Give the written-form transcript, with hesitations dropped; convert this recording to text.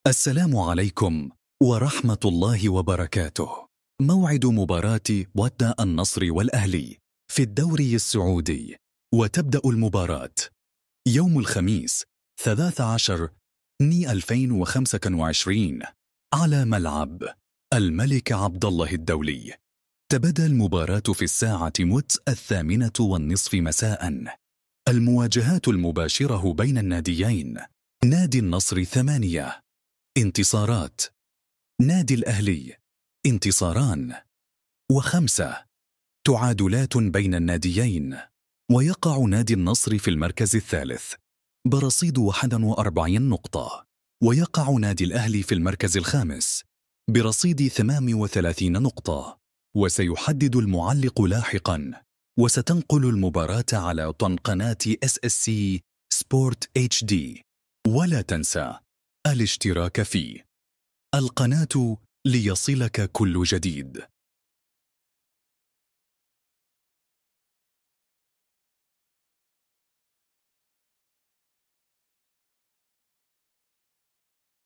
السلام عليكم ورحمة الله وبركاته. موعد مباراة ودى النصر والأهلي في الدوري السعودي، وتبدأ المباراة يوم الخميس 13/2/2025 على ملعب الملك عبدالله الدولي. تبدأ المباراة في الساعة 8:30 مساء. المواجهات المباشرة بين الناديين: نادي النصر 8 انتصارات، نادي الأهلي انتصاران و5 تعادلات بين الناديين. ويقع نادي النصر في المركز الثالث برصيد 41 نقطة، ويقع نادي الأهلي في المركز الخامس برصيد 38 نقطة. وسيحدد المعلق لاحقا، وستنقل المباراة على قناة SSC سبورت HD. ولا تنسى الاشتراك في القناة ليصلك كل جديد.